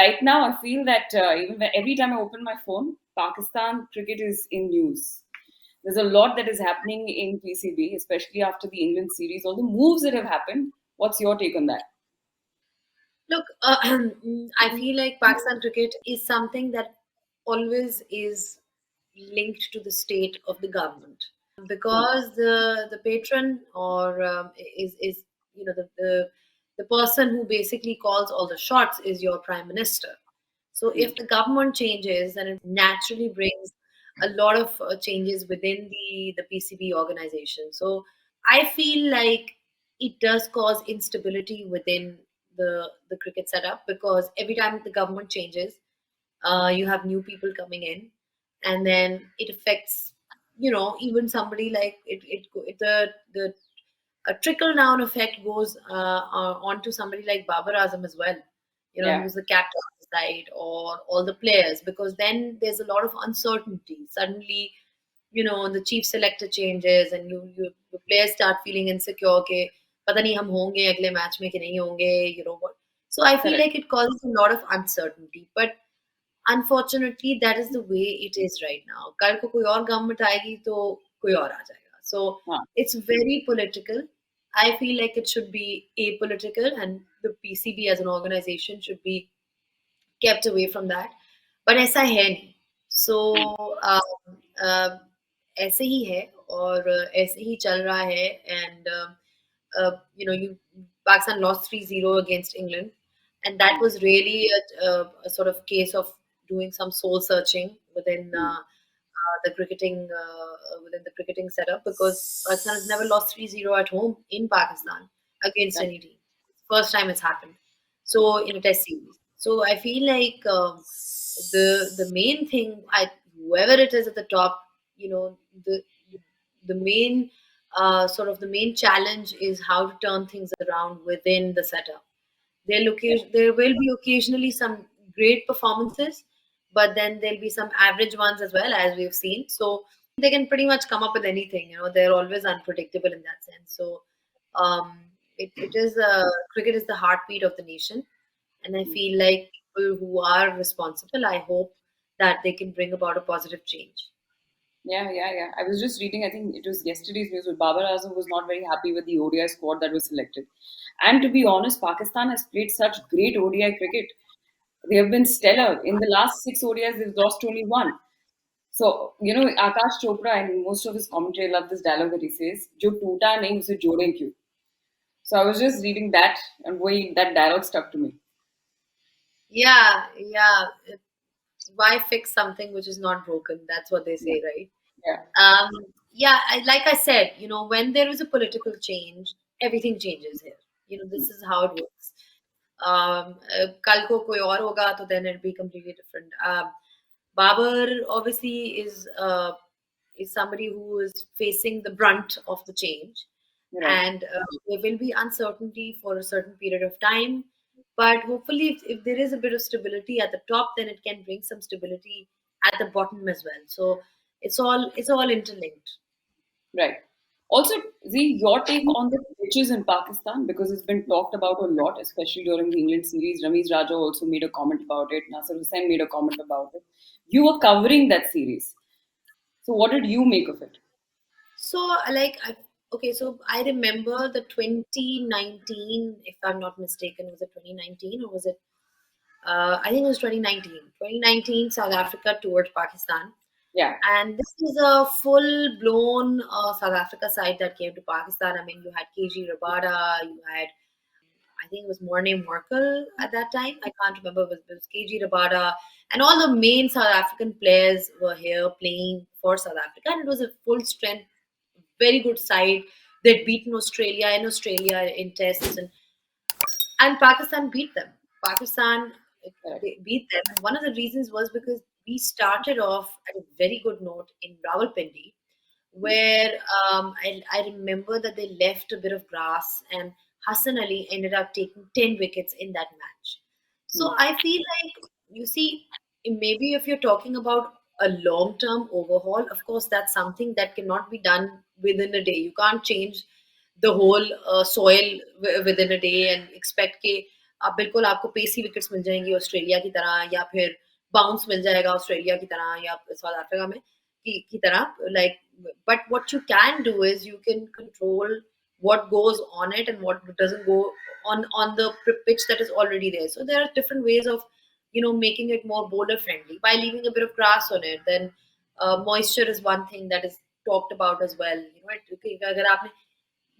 right now I feel that every time I open my phone, Pakistan cricket is in news. There's a lot that is happening in PCB, especially after the England series. All the moves that have happened. What's your take on that? Look, I feel like Pakistan cricket is something that always is linked to the state of the government, Hmm. because the patron, or is the person who basically calls all the shots is your prime minister. So Hmm. if the government changes, then it naturally brings a lot of changes within the PCB organization. So I feel like it does cause instability within the cricket setup, because every time the government changes, you have new people coming in, and then it affects, even somebody like the a trickle down effect goes onto somebody like Babar Azam as well. He Yeah, was the captain of the side, or all the players, because then there's a lot of uncertainty. Suddenly, the chief selector changes, and the players start feeling insecure. Okay, पता नहीं हम होंगे अगले match में कि नहीं होंगे, what. So I feel correct. like it causes a lot of uncertainty. But unfortunately, that is the way it is right now. कल को कोई और government आएगी तो कोई और आ जाएगा. So Huh. it's very political. I feel like it should be apolitical, and the PCB as an organization should be kept away from that. But ऐसा है नहीं. So ऐसे ही है, और ऐसे ही चल रहा है. And you Pakistan lost 3-0 against England, and that Hmm. was really a sort of case of doing some soul searching Hmm. within the cricketing setup, because Pakistan has never lost 3-0 at home in Pakistan against Right. any team. First time it's happened. So in a test series. So I feel like the main thing, whoever it is at the top, the the main the main challenge is how to turn things around within the setup. Yeah. There will be occasionally some great performances, but then there'll be some average ones as well, as we've seen. So they can pretty much come up with anything. They're always unpredictable in that sense. So it is cricket is the heartbeat of the nation, and I Hmm. feel like people who are responsible, I hope that they can bring about a positive change. Yeah. I was just reading, I think it was yesterday's news, but Babar Azam was not very happy with the ODI squad that was selected. And to be honest, Pakistan has played such great ODI cricket. They have been stellar. In the last six ODIs, they've lost only one. So, Akash Chopra and most of his commentary, I love this dialogue that he says, Jo toota nahi, use jodein kyun? So I was just reading that, and that dialogue stuck to me. Yeah. Why fix something which is not broken? That's what they Yeah. say, right? Yeah. Yeah, like I said, when there is a political change, everything changes here. This is how it works. कल को कोई और होगा, तो then it'll be completely different. Babar obviously is somebody who is facing the brunt of the change, Right. and there will be uncertainty for a certain period of time. But hopefully, if there is a bit of stability at the top, then it can bring some stability at the bottom as well. So it's all interlinked. Right. Also, Z, your take on the pitches in Pakistan, because it's been talked about a lot, especially during the England series. Ramiz Raja also made a comment about it. Nasser Hussain made a comment about it. You were covering that series. So, what did you make of it? So, okay, so I remember the 2019, if I'm not mistaken, was it 2019, or was it? I think it was 2019. 2019, South Africa toured Pakistan. Yeah. And this is a full blown South Africa side that came to Pakistan. I mean, you had KG Rabada, you had, I think it was Morne Merkel at that time. I can't remember, it was KG Rabada, and all the main South African players were here playing for South Africa. And it was a full strength, very good side. They'd beaten Australia in tests, and Pakistan beat them. Pakistan, Correct. they beat them. And one of the reasons was because we started off at a very good note in Rawalpindi, Mm. where I remember that they left a bit of grass, and Hassan Ali ended up taking 10 wickets in that match. So Mm. I feel like, you see, maybe if you're talking about a long term overhaul, of course, that's something that cannot be done within a day. You can't change the whole soil within a day and expect आप बिल्कुल आपको पेसी wickets मिल जाएंगी Australia की तरह, या फिर bounce मिल जाएगा Australia की तरह या साउथ अफ्रीका में की तरह, like, but what you can do is you can control what goes on it and what doesn't go on the pitch that is already there. So there are different ways of making it more bowler friendly by leaving a bit of grass on it. Then moisture is one thing that is talked about as well. अगर आपने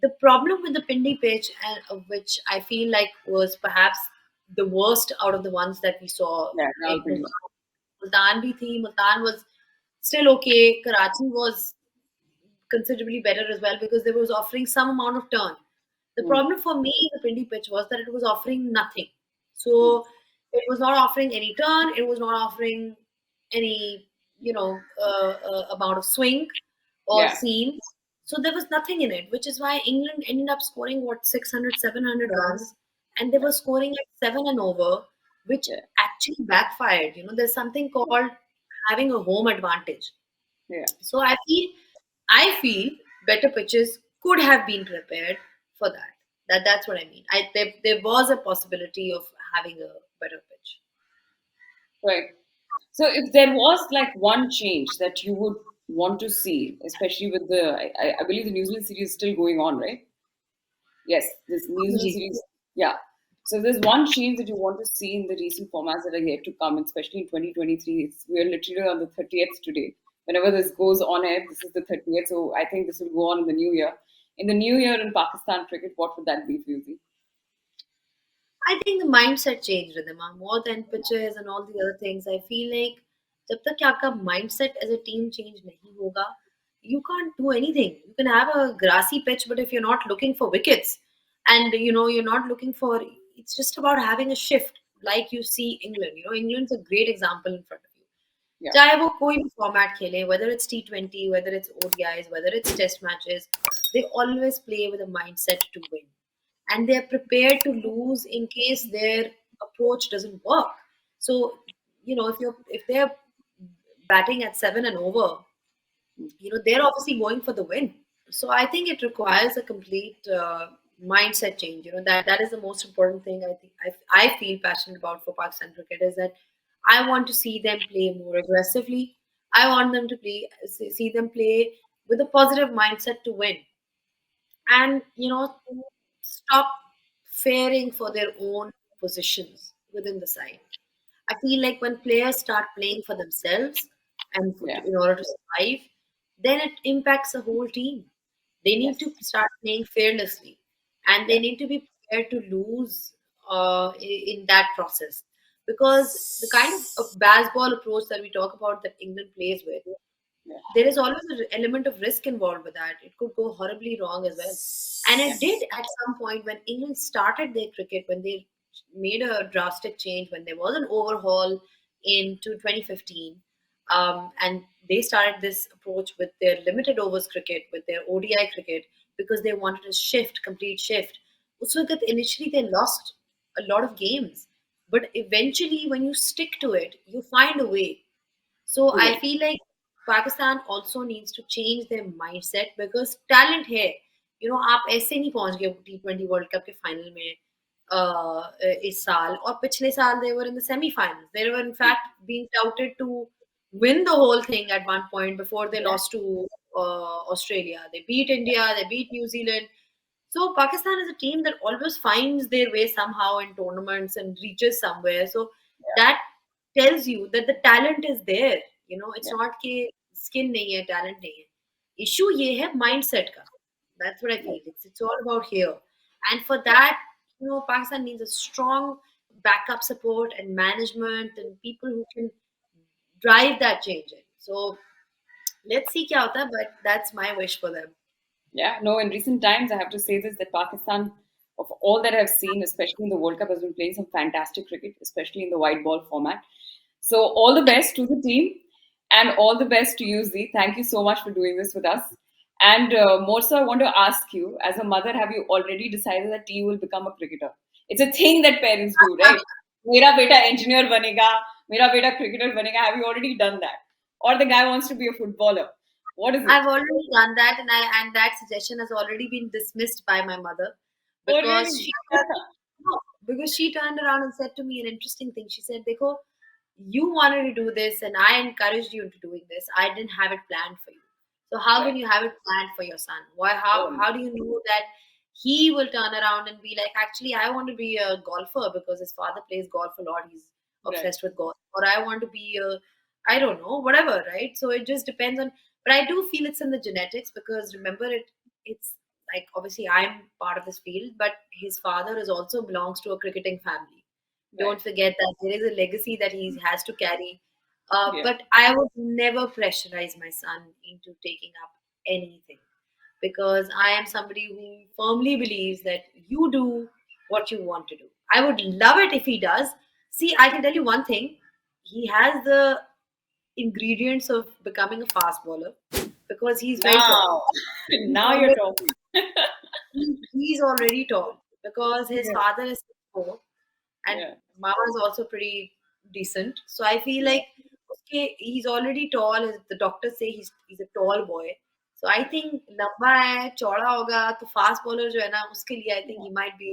the problem with the Pindi pitch, and which I feel like was perhaps the worst out of the ones that we saw. Yeah, Like Rawalpindi. Multan bhi thi. Multan was still okay. Karachi was considerably better as well because they was offering some amount of turn. The Hmm. problem for me in the Pindi pitch was that it was offering nothing. Hmm. So it was not offering any turn. It was not offering any, amount of swing or Yeah, seam. So there was nothing in it, which is why England ended up scoring what 600, 700 runs, and they yeah, were scoring at 7 and over, which yeah, actually backfired. There's something called having a home advantage. yeah. So I feel better pitches could have been prepared for that. That's what I mean. There was a possibility of having a better pitch. Right. So if there was like one change that you would want to see, especially with I believe the New Zealand series is still going on, right? Yes, this New Zealand Ji. series. Yeah. So there's one change that you want to see in the recent formats that are yet to come, especially in 2023. We're literally on the 30th today. Whenever this goes on air, this is the 30th. So I think this will go on in the new year. In the new year in Pakistan cricket, what would that be for you? I think the mindset changed, Ridhima, more than pitches and all the other things. I feel like जब तक कि आपका mindset as a team change नहीं होगा, you can't do anything. You can have a grassy pitch, but if you're not looking for wickets, and you're not looking for, it's just about having a shift, like you see England. England's a great example in front of you. Yeah. चाहे वो कोई भी format खेले, whether it's T20, whether it's ODIs, whether it's test matches, they always play with a mindset to win, and they're prepared to lose in case their approach doesn't work. So if they're batting at 7 and over, they're obviously going for the win. So I think it requires a complete mindset change. That is the most important thing. I feel passionate about for Pakistan cricket is that I want to see them play more aggressively. I want them to see them play with a positive mindset to win, and stop fearing for their own positions within the side. I feel like when players start playing for themselves and Yeah. in order to survive, then it impacts the whole team. They need to Yes. start playing fearlessly, and they Yeah. need to be prepared to lose in that process. Because the kind of baseball approach that we talk about that England plays with, Yeah. there is always an element of risk involved with that. It could go horribly wrong as well. And Yeah. it did at some point when England started their cricket, when they made a drastic change, when there was an overhaul into 2015. And they started this approach with their limited overs cricket, with their ODI cricket, because they wanted a shift, complete shift. उस वक्त initially they lost a lot of games. But eventually, when you stick to it, you find a way. So To I win. feel like Pakistan also needs to change their mindset because talent है. आप ऐसे नहीं पहुंच गए T20 world cup के final में इस साल और पिछले साल they were in the semi-finals. They were in fact being touted to win the whole thing at one point before they Yeah. lost to Australia. They beat India, they beat New Zealand. So Pakistan is a team that always finds their way somehow in tournaments and reaches somewhere. So Yeah. that tells you that the talent is there. It's Yeah. not कि skill नहीं है, talent नहीं है. Issue ये है mindset का. That's what I Yeah. feel. It's all about here. And for that, Pakistan needs a strong backup support and management and people who can drive that change in. So let's see क्या होता है, but that's my wish for them. Yeah, no, in recent times, I have to say this that Pakistan, of all that I've seen, especially in the World Cup, has been playing some fantastic cricket, especially in the white ball format. So, all the best to the team and all the best to you, Z. Thank you so much for doing this with us. And more so, I want to ask you, as a mother, have you already decided that you will become a cricketer? It's a thing that parents do, right? Mera beta engineer banega, mera beta cricketer banega. Have you already done that? Or the guy wants to be a footballer? What is it? I've already done that, and that suggestion has already been dismissed by my mother Oh, because really? she said no. because she turned around and said to me an interesting thing. She said, Dekho, you wanted to do this and I encouraged you into doing this. I didn't have it planned for you. So how Right. can you have it planned for your son? Why Oh, no. how do you know that he will turn around and be like, actually I want to be a golfer because his father plays golf a lot. He's Right. obsessed with golf. Or I want to be a I don't know, whatever, right? So it just depends on, but I do feel it's in the genetics because remember it's like obviously I'm part of this field, but his father is also belongs to a cricketing family. Right. Don't forget that there is a legacy that he has to carry. Yeah. But I would never pressurize my son into taking up anything because I am somebody who firmly believes that you do what you want to do. I would love it if he does. See, I can tell you one thing. He has the ingredients of becoming a fast bowler because he's very tall. Now, He's now you're already, talking. he's already tall because his Yeah. father is 6'4" and Yeah. mama is also pretty decent. So I feel Yeah. like okay, he's already tall. The doctors say he's a tall boy. So I think लंबा है, चौड़ा होगा तो fast bowler जो है ना उसके लिए I think he might be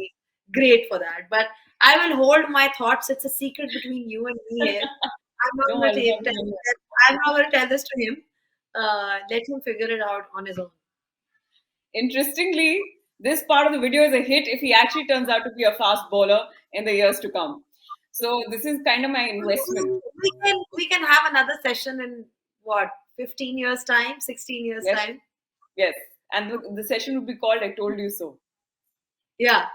great for that. But I will hold my thoughts. It's a secret between you and me here. I'm not Don't going worry, to don't tell worry. I'm not going to tell this to him. Let him figure it out on his own. Interestingly, this part of the video is a hit if he actually turns out to be a fast bowler in the years to come. So this is kind of my investment. We can have another session in what 15 years time, 16 years Yes, time. yes. And the session would be called "I Told You So." Yeah.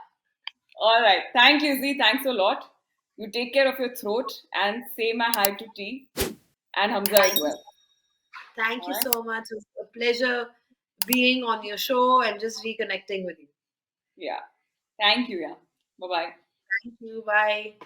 All right. Thank you, Z. Thanks a lot. You take care of your throat and say my hi to T and Hamza as Thank you. well. Thank All you right. so much. It was a pleasure being on your show and just reconnecting with you. Yeah. Thank you. Yeah. Bye bye. Thank you. Bye.